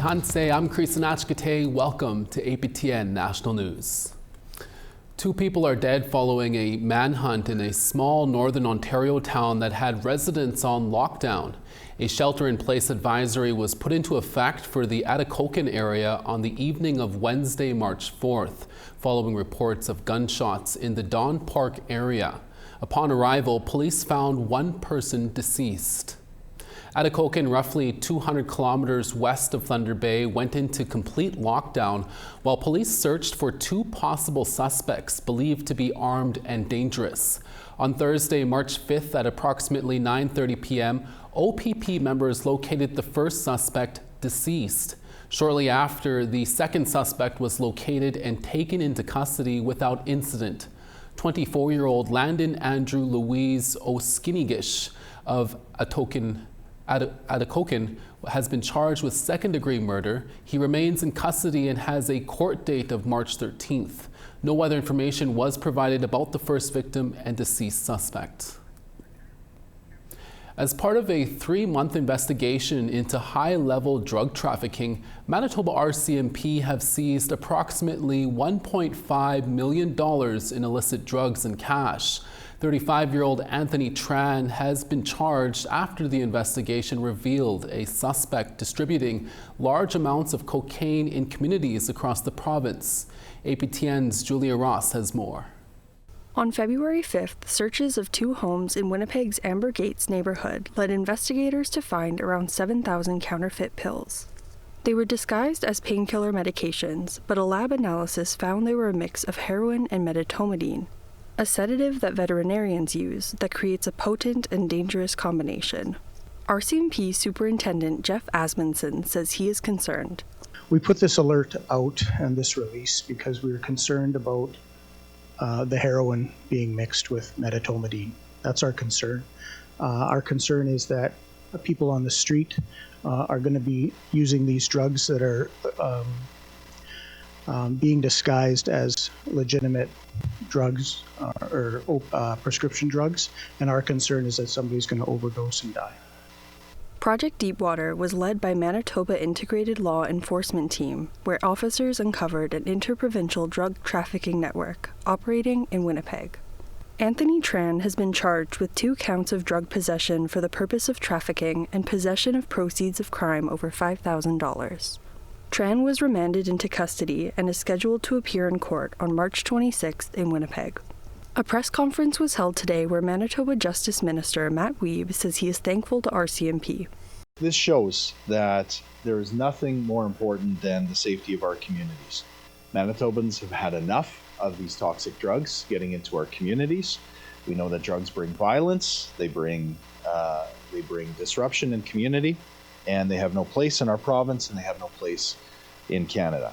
Manhunt, I'm Atikokan. Welcome to APTN National News. 2 people are dead following a manhunt in a small northern Ontario town that had residents on lockdown. A shelter-in-place advisory was put into effect for the Atikokan area on the evening of Wednesday, March 4th, following reports of gunshots in the Don Park area. Upon arrival, police found 1 person deceased. Atikokan, roughly 200 kilometers west of Thunder Bay, went into complete lockdown while police searched for 2 possible suspects believed to be armed and dangerous. On Thursday, March 5th at approximately 9:30 p.m., OPP members located the first suspect deceased. Shortly after, the second suspect was located and taken into custody without incident. 24-year-old Landon Andrew Louise Oskinigish of Atikokan has been charged with second-degree murder. He remains in custody and has a court date of March 13th. No other information was provided about the first victim and deceased suspect. As part of a 3-month investigation into high-level drug trafficking, Manitoba RCMP have seized approximately $1.5 million in illicit drugs and cash. 35-year-old Anthony Tran has been charged after the investigation revealed a suspect distributing large amounts of cocaine in communities across the province. APTN's Julia Ross has more. On February 5th, searches of 2 homes in Winnipeg's Amber Gates neighborhood led investigators to find around 7,000 counterfeit pills. They were disguised as painkiller medications, but a lab analysis found they were a mix of heroin and medetomidine, a sedative that veterinarians use that creates a potent and dangerous combination. RCMP Superintendent Jeff Asmundson says he is concerned. We put this alert out and this release because we were concerned about the heroin being mixed with medetomidine. That's our concern. Our concern is that people on the street are going to be using these drugs that are being disguised as legitimate drugs or prescription drugs, and our concern is that somebody's going to overdose and die. Project Deepwater was led by Manitoba Integrated Law Enforcement Team, where officers uncovered an interprovincial drug trafficking network operating in Winnipeg. Anthony Tran has been charged with 2 counts of drug possession for the purpose of trafficking and possession of proceeds of crime over $5,000. Tran was remanded into custody and is scheduled to appear in court on March 26th in Winnipeg. A press conference was held today where Manitoba Justice Minister Matt Wiebe says he is thankful to RCMP. This shows that there is nothing more important than the safety of our communities. Manitobans have had enough of these toxic drugs getting into our communities. We know that drugs bring violence, they bring disruption in community, and they have no place in our province and they have no place in Canada.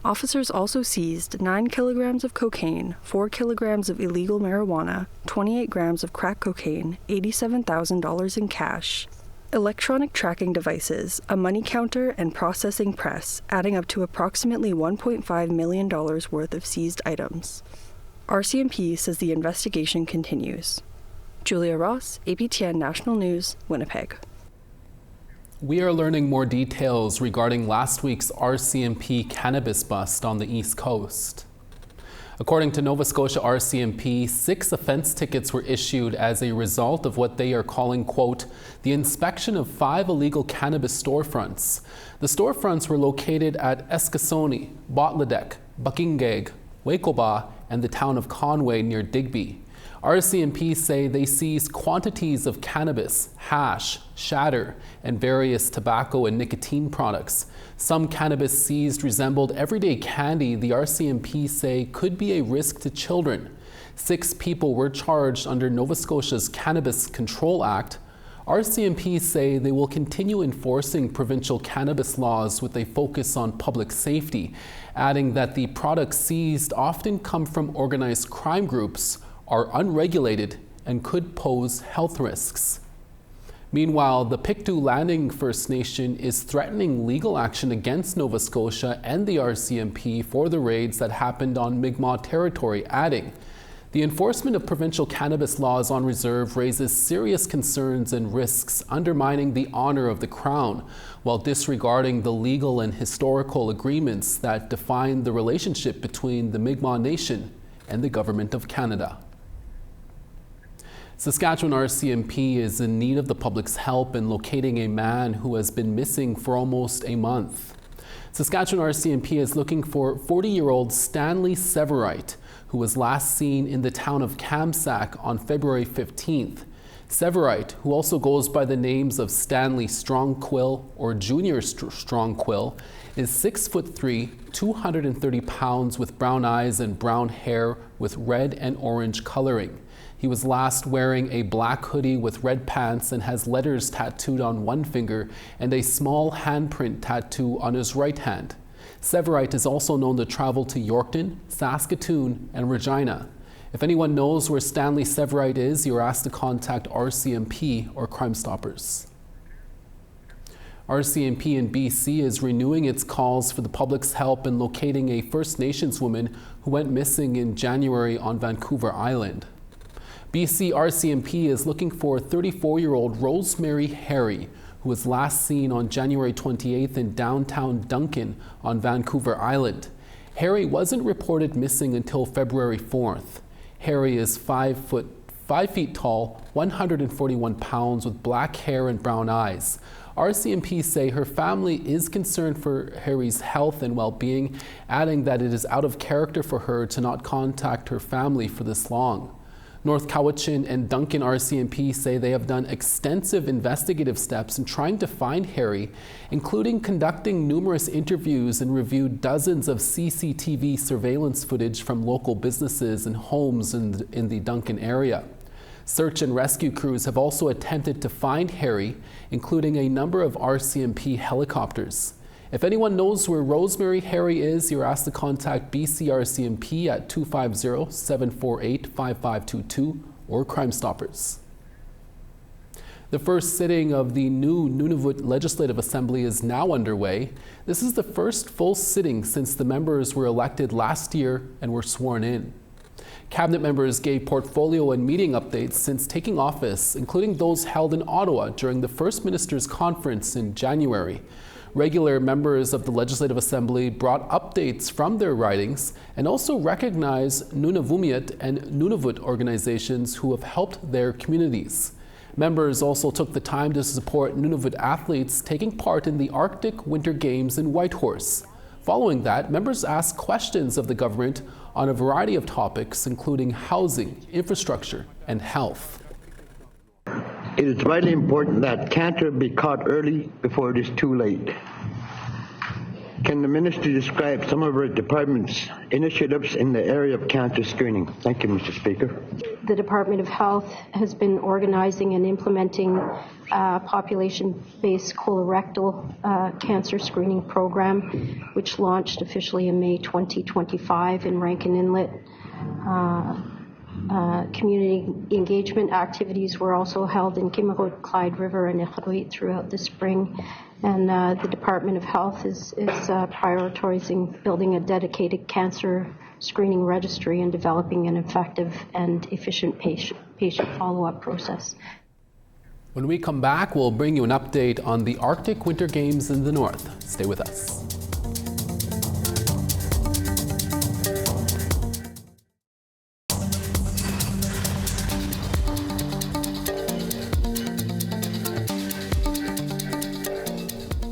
Officers also seized 9 kilograms of cocaine, 4 kilograms of illegal marijuana, 28 grams of crack cocaine, $87,000 in cash, electronic tracking devices, a money counter, and processing press, adding up to approximately $1.5 million worth of seized items. RCMP says the investigation continues. Julia Ross, APTN National News, Winnipeg. We are learning more details regarding last week's RCMP cannabis bust on the East Coast. According to Nova Scotia RCMP, 6 offense tickets were issued as a result of what they are calling, quote, the inspection of 5 illegal cannabis storefronts. The storefronts were located at Eskasoni, Bottledeck, Buckingeg, Wacoba, and the town of Conway near Digby. RCMP say they seized quantities of cannabis, hash, shatter, and various tobacco and nicotine products. Some cannabis seized resembled everyday candy the RCMP say could be a risk to children. 6 people were charged under Nova Scotia's Cannabis Control Act. RCMP say they will continue enforcing provincial cannabis laws with a focus on public safety, adding that the products seized often come from organized crime groups, are unregulated, and could pose health risks. Meanwhile, the Pictou Landing First Nation is threatening legal action against Nova Scotia and the RCMP for the raids that happened on Mi'kmaq territory, adding, The enforcement of provincial cannabis laws on reserve raises serious concerns and risks, undermining the honor of the Crown, while disregarding the legal and historical agreements that define the relationship between the Mi'kmaq Nation and the Government of Canada. Saskatchewan RCMP is in need of the public's help in locating a man who has been missing for almost a month. Saskatchewan RCMP is looking for 40-year-old Stanley Severite, who was last seen in the town of Kamsack on February 15th. Severite, who also goes by the names of Stanley Strongquill or Junior Strongquill, is 6'3", 230 pounds with brown eyes and brown hair with red and orange coloring. He was last wearing a black hoodie with red pants and has letters tattooed on one finger and a small handprint tattoo on his right hand. Severite is also known to travel to Yorkton, Saskatoon, and Regina. If anyone knows where Stanley Severite is, you're asked to contact RCMP or Crime Stoppers. RCMP in BC is renewing its calls for the public's help in locating a First Nations woman who went missing in January on Vancouver Island. BC RCMP is looking for 34-year-old Rosemary Harry, who was last seen on January 28th in downtown Duncan on Vancouver Island. Harry wasn't reported missing until February 4th. Harry is 5 feet tall, 141 pounds with black hair and brown eyes. RCMP say her family is concerned for Harry's health and well-being, adding that it is out of character for her to not contact her family for this long. North Cowichan and Duncan RCMP say they have done extensive investigative steps in trying to find Harry, including conducting numerous interviews and reviewed dozens of CCTV surveillance footage from local businesses and homes in the Duncan area. Search and rescue crews have also attempted to find Harry, including a number of RCMP helicopters. If anyone knows where Rosemary Harry is, you're asked to contact BC RCMP at 250-748-5522 or Crime Stoppers. The first sitting of the new Nunavut Legislative Assembly is now underway. This is the first full sitting since the members were elected last year and were sworn in. Cabinet members gave portfolio and meeting updates since taking office, including those held in Ottawa during the First Minister's Conference in January. Regular members of the Legislative Assembly brought updates from their ridings and also recognized Nunavummiut and Nunavut organizations who have helped their communities. Members also took the time to support Nunavut athletes taking part in the Arctic Winter Games in Whitehorse. Following that, members asked questions of the government on a variety of topics, including housing, infrastructure, and health. It is vitally important that cancer be caught early before it is too late. Can the Minister describe some of her department's initiatives in the area of cancer screening? Thank you, Mr. Speaker. The Department of Health has been organizing and implementing a population-based colorectal cancer screening program, which launched officially in May 2025 in Rankin Inlet. Community engagement activities were also held in Kimmirut, Clyde River, and Iqaluit throughout the spring. And the Department of Health is prioritizing building a dedicated cancer screening registry and developing an effective and efficient patient follow-up process. When we come back, we'll bring you an update on the Arctic Winter Games in the North. Stay with us.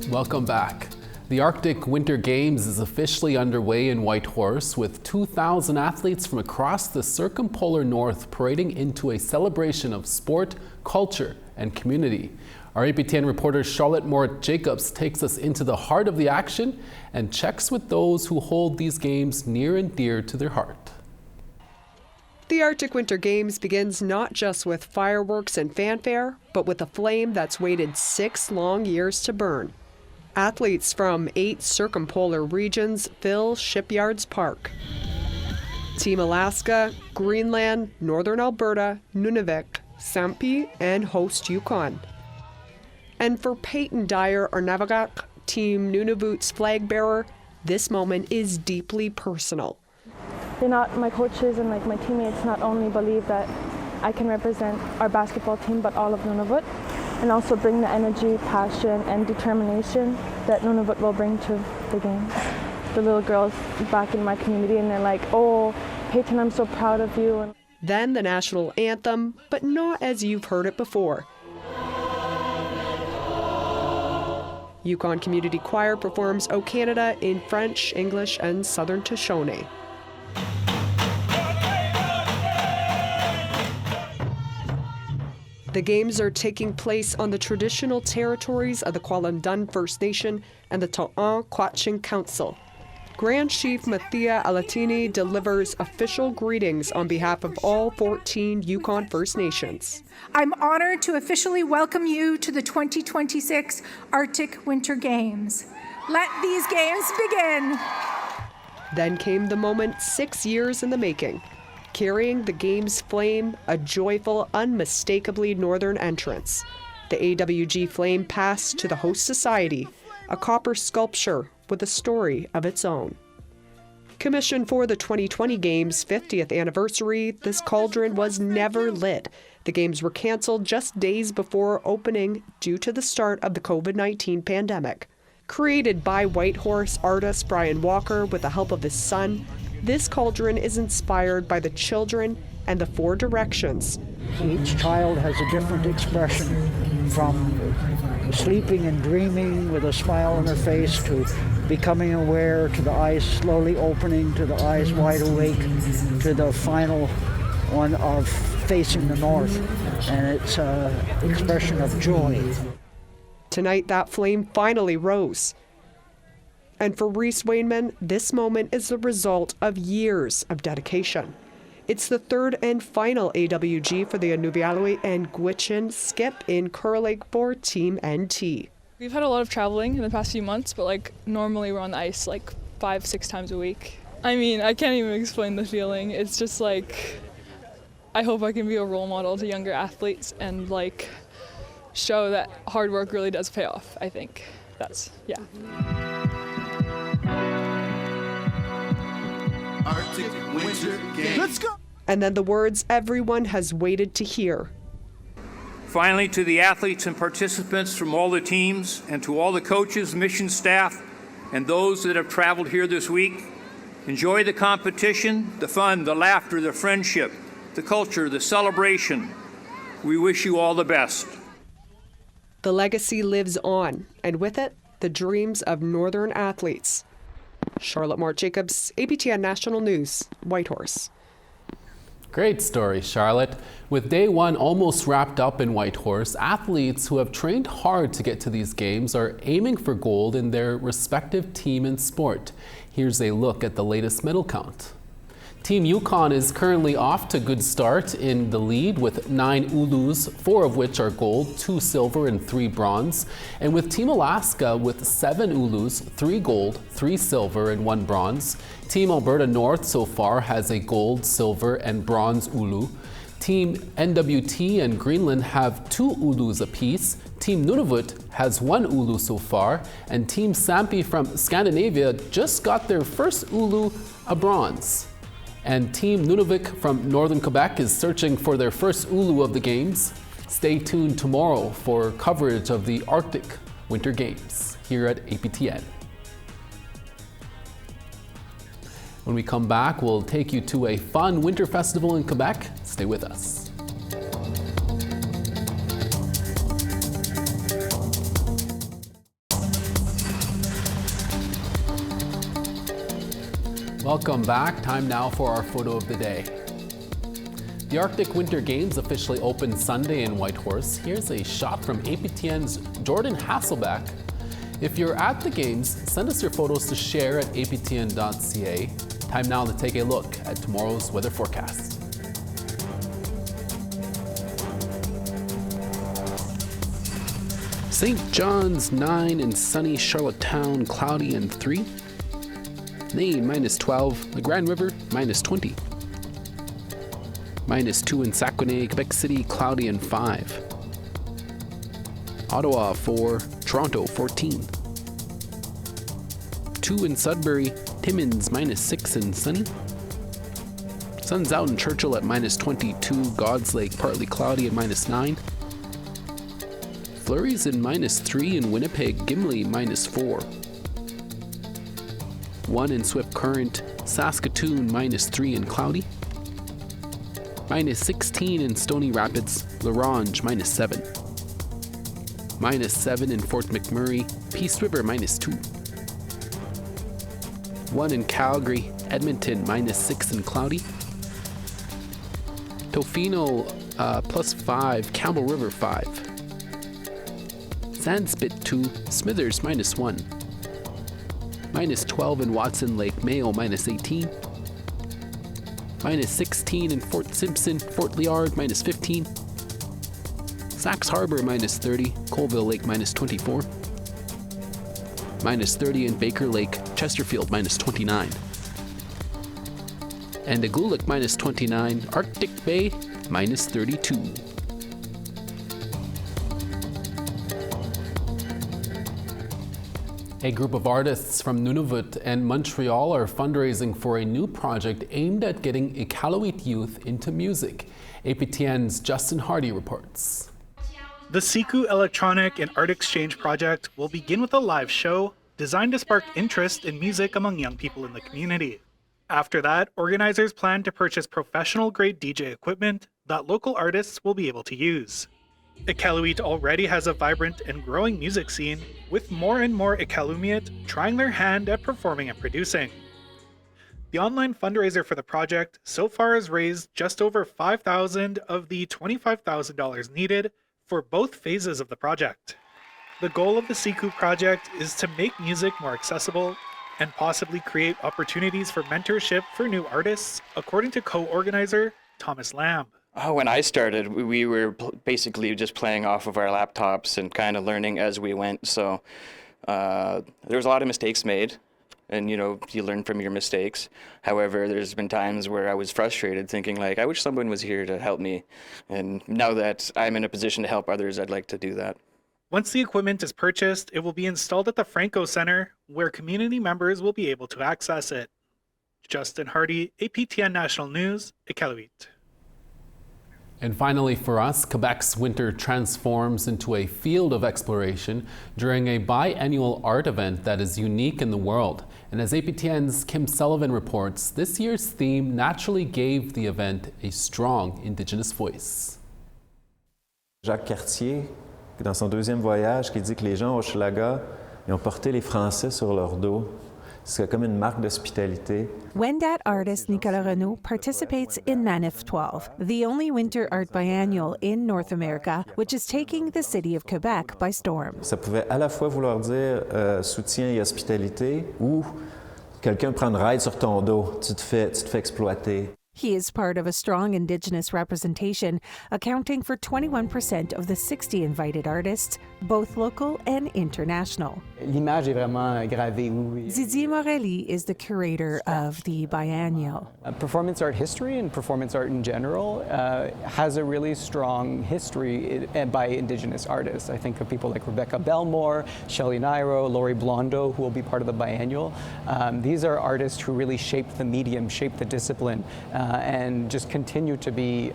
Welcome back. The Arctic Winter Games is officially underway in Whitehorse, with 2,000 athletes from across the circumpolar north parading into a celebration of sport, culture, and community. Our APTN reporter Charlotte Morit-Jacobs takes us into the heart of the action and checks with those who hold these games near and dear to their heart. The Arctic Winter Games begins not just with fireworks and fanfare, but with a flame that's waited 6 long years to burn. Athletes from 8 circumpolar regions fill Shipyards Park. Team Alaska, Greenland, Northern Alberta, Nunavut, Sampi, and host Yukon. And for Peyton Dyer Arnavagak, Team Nunavut's flag bearer, this moment is deeply personal. my coaches and like my teammates not only believe that I can represent our basketball team, but all of Nunavut, and also bring the energy, passion, and determination that Nunavut will bring to the games. The little girls back in my community, and they're like, "Oh, Peyton, I'm so proud of you." And then the national anthem, but not as you've heard it before. Yukon Community Choir performs O Canada in French, English, and Southern Shoshone. The games are taking place on the traditional territories of the Kwalundun First Nation and the To'an Quachin Council. Grand Chief Mathia Alatini delivers official greetings on behalf of all 14 Yukon First Nations. I'm honored to officially welcome you to the 2026 Arctic Winter Games. Let these games begin. Then came the moment 6 years in the making. Carrying the game's flame, a joyful, unmistakably northern entrance. The AWG flame passed to the host society, a copper sculpture with a story of its own. Commissioned for the 2020 Games' 50th anniversary, this cauldron was never lit. The games were canceled just days before opening due to the start of the COVID-19 pandemic. Created by Whitehorse artist Brian Walker with the help of his son, this cauldron is inspired by the children and the 4 directions. Each child has a different expression, from sleeping and dreaming with a smile on their face to becoming aware, to the eyes slowly opening, to the eyes wide awake, to the final one of facing the north. And it's an expression of joy. Tonight, that flame finally rose. And for Reese Wainman, this moment is the result of years of dedication. It's the 3rd and final AWG for the Iqaluit and Gwich'in skip in Curl Lake for Team NT. We've had a lot of traveling in the past few months, but normally we're on the ice 5-6 times a week. I mean, I can't even explain the feeling. It's just I hope I can be a role model to younger athletes and show that hard work really does pay off, I think. Yeah. Arctic Winter Games. Let's go! And then the words everyone has waited to hear. Finally, to the athletes and participants from all the teams, and to all the coaches, mission staff, and those that have traveled here this week, enjoy the competition, the fun, the laughter, the friendship, the culture, the celebration. We wish you all the best. The legacy lives on, and with it, the dreams of Northern athletes. Charlotte Mort-Jacobs, APTN National News, Whitehorse. Great story, Charlotte. With day 1 almost wrapped up in Whitehorse, athletes who have trained hard to get to these games are aiming for gold in their respective team and sport. Here's a look at the latest medal count. Team Yukon is currently off to a good start in the lead with 9 ulus, 4 of which are gold, 2 silver and 3 bronze. And with Team Alaska with 7 ulus, 3 gold, 3 silver and 1 bronze. Team Alberta North so far has a gold, silver and bronze ulu. Team NWT and Greenland have 2 ulus apiece. Team Nunavut has 1 ulu so far. And Team Sampi from Scandinavia just got their first ulu, a bronze. And Team Nunavut from Northern Quebec is searching for their first ulu of the Games. Stay tuned tomorrow for coverage of the Arctic Winter Games here at APTN. When we come back, we'll take you to a fun winter festival in Quebec. Stay with us. Welcome back. Time now for our photo of the day. The Arctic Winter Games officially opened Sunday in Whitehorse. Here's a shot from APTN's Jordan Hasselbeck. If you're at the Games, send us your photos to share at aptn.ca. Time now to take a look at tomorrow's weather forecast. St. John's 9 and sunny, Charlottetown cloudy and 3. Nain -12, the Grand River -20. -2 in Saguenay, Quebec City cloudy and 5. Ottawa 4, Toronto 14. 2 in Sudbury, Timmins -6 and sunny. Sun's out in Churchill at -22, God's Lake partly cloudy at -9. Flurries in -3 in Winnipeg, Gimli -4. 1 in Swift Current, Saskatoon -3 and cloudy. -16 in Stony Rapids, La Ronge -7. -7 in Fort McMurray, Peace River -2. 1 in Calgary, Edmonton -6 and cloudy. Tofino +5, Campbell River 5. Sandspit 2, Smithers -1. -12 in Watson Lake, Mayo -18. -16 in Fort Simpson, Fort Liard -15. Sax Harbor -30, Colville Lake -24. -30 in Baker Lake, Chesterfield -29. And Iqaluit -29, Arctic Bay -32. A group of artists from Nunavut and Montreal are fundraising for a new project aimed at getting Iqaluit youth into music. APTN's Justin Hardy reports. The Siku Electronic and Art Exchange project will begin with a live show designed to spark interest in music among young people in the community. After that, organizers plan to purchase professional-grade DJ equipment that local artists will be able to use. Iqaluit already has a vibrant and growing music scene, with more and more Iqalumiit trying their hand at performing and producing. The online fundraiser for the project so far has raised just over $5,000 of the $25,000 needed for both phases of the project. The goal of the Siku project is to make music more accessible and possibly create opportunities for mentorship for new artists, according to co-organizer Thomas Lamb. When I started, we were basically just playing off of our laptops and kind of learning as we went. So there was a lot of mistakes made, and you learn from your mistakes. However, there's been times where I was frustrated, thinking like, I wish someone was here to help me. And now that I'm in a position to help others, I'd like to do that. Once the equipment is purchased, it will be installed at the Franco Center, where community members will be able to access it. Justin Hardy, APTN National News, Iqaluit. And finally for us, Quebec's winter transforms into a field of exploration during a biannual art event that is unique in the world. And as APTN's Kim Sullivan reports, this year's theme naturally gave the event a strong Indigenous voice. Jacques Cartier, dans son deuxième voyage, qui dit que les gens au Hochelaga, ils ont porté les Français sur leur dos. C'est comme une marque d'hospitalité. Wendat artist Nicolas Renaud participates in Manif 12, the only winter art biennial in North America, which is taking the city of Quebec by storm. Ça pouvait à la fois vouloir dire soutien et hospitalité, ou quelqu'un prend une ride sur ton dos, tu te fais exploiter. He is part of a strong Indigenous representation, accounting for 21% of the 60 invited artists, both local and international. L'image est vraiment gravée. Zizi Morelli is the curator of the biennial. Performance art history and performance art in general has a really strong history by Indigenous artists. I think of people like Rebecca Belmore, Shelley Nairo, Laurie Blondo, who will be part of the biennial. These are artists who really shaped the medium, shaped the discipline, and just continue to be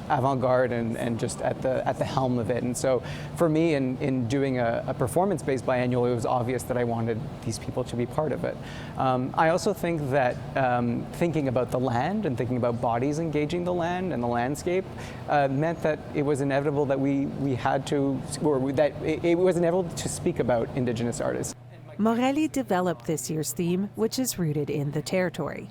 avant-garde and just at the helm of it. And so for me, in doing a performance-based biennial, it was obvious that I wanted these people to be part of it. I also think that thinking about the land and thinking about bodies engaging the land and the landscape meant that it was inevitable that we had to, or that it was inevitable to speak about Indigenous artists. Morelli developed this year's theme, which is rooted in the territory.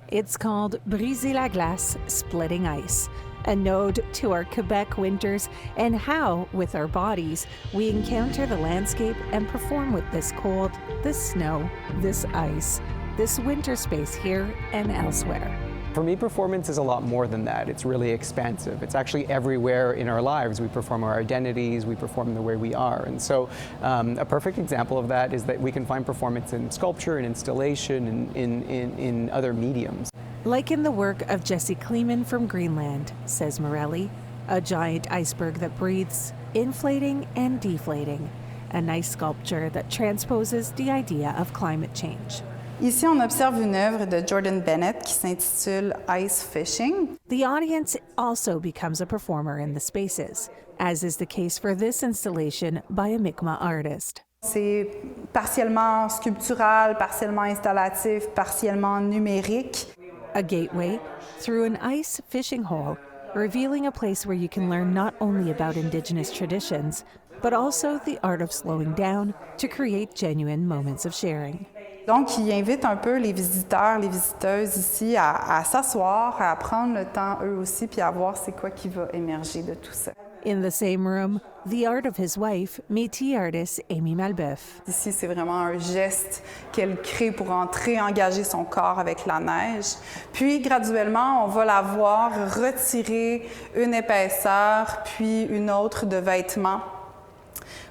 It's called Briser la glace, Splitting Ice, a node to our Quebec winters and how, with our bodies, we encounter the landscape and perform with this cold, this snow, this ice, this winter space here and elsewhere. For me, performance is a lot more than that. It's really expansive. It's actually everywhere in our lives. We perform our identities, we perform the way we are. And so a perfect example of that is that we can find performance in sculpture and installation and in other mediums. Like in the work of Jesse Kleeman from Greenland, says Morelli, a giant iceberg that breathes, inflating and deflating, a nice sculpture that transposes the idea of climate change. Ici, on observe une œuvre de Jordan Bennett qui s'intitule Ice Fishing. The audience also becomes a performer in the spaces, as is the case for this installation by a Mi'kmaq artist. C'est partiellement sculptural, partiellement installatif, partiellement numérique. A gateway through an ice fishing hole, revealing a place where you can learn not only about Indigenous traditions, but also the art of slowing down to create genuine moments of sharing. Donc, il invite un peu les visiteurs, les visiteuses ici à s'asseoir, à prendre le temps eux aussi, puis à voir c'est quoi qui va émerger de tout ça. In the same room, the art of his wife, Métis artist Amy Malbeuf. Ici, c'est vraiment un geste qu'elle crée pour entrer, engager son corps avec la neige. Puis, graduellement, on va la voir retirer une épaisseur, puis une autre de vêtements,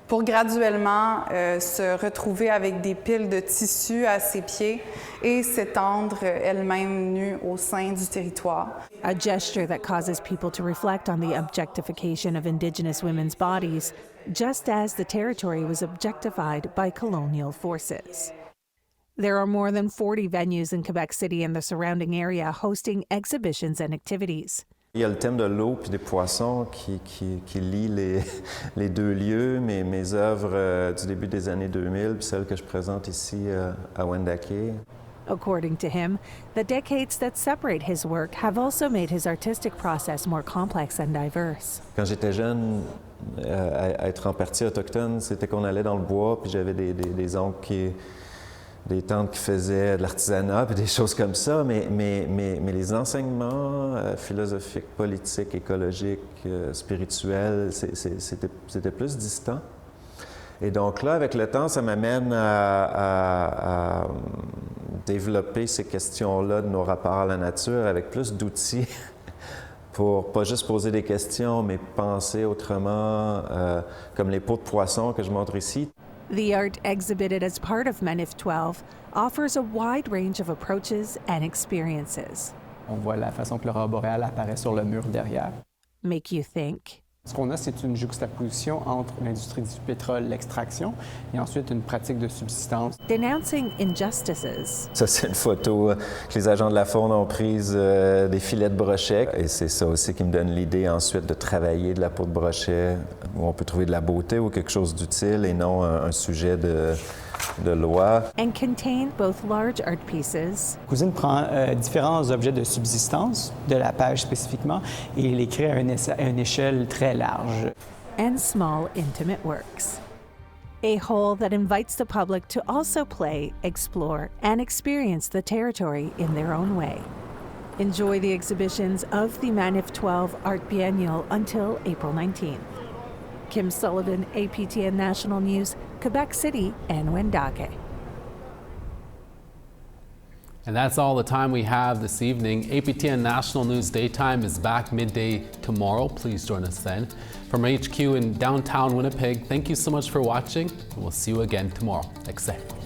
pour graduellement se retrouver avec des piles de tissu à ses pieds et s'étendre elle-même nue au sein du territoire. A gesture that causes people to reflect on the objectification of Indigenous women's bodies, just as the territory was objectified by colonial forces. There are more than 40 venues in Quebec City and the surrounding area hosting exhibitions and activities. Il y a le thème de l'eau puis des poissons qui lie les deux lieux, mes œuvres du début des années 2000 puis celles que je présente ici à Wendake. According to him, the decades that separate his work have also made his artistic process more complex and diverse. Quand j'étais jeune, être en partie autochtone, c'était qu'on allait dans le bois puis j'avais des oncles des tantes qui faisaient de l'artisanat et des choses comme ça, mais les enseignements philosophiques, politiques, écologiques, spirituels, c'était plus distant. Et donc là, avec le temps, ça m'amène à développer ces questions-là de nos rapports à la nature avec plus d'outils pour pas juste poser des questions, mais penser autrement, comme les peaux de poisson que je montre ici. The art exhibited as part of Manif 12 offers a wide range of approaches and experiences. On voit la façon que l'aurore boréale apparaît sur le mur derrière. Make you think. Ce qu'on a, c'est une juxtaposition entre l'industrie du pétrole, l'extraction, et ensuite une pratique de subsistance. Denouncing injustices. Ça, c'est une photo que les agents de la faune ont prise des filets de brochet. Et c'est ça aussi qui me donne l'idée ensuite de travailler de la peau de brochet, où on peut trouver de la beauté ou quelque chose d'utile et non un sujet de loi. And contain both large art pieces. Cousine prend différents objets de subsistance, de la pêche spécifiquement, et les crée à une échelle très large. And small, intimate works. A whole that invites the public to also play, explore, and experience the territory in their own way. Enjoy the exhibitions of the Manif 12 Art Biennale until April 19th. Kim Sullivan, APTN National News, Quebec City and Wendake. And that's all the time we have this evening. APTN National News Daytime is back midday tomorrow. Please join us then. From HQ in downtown Winnipeg, thank you so much for watching, and we'll see you again tomorrow. Excellent.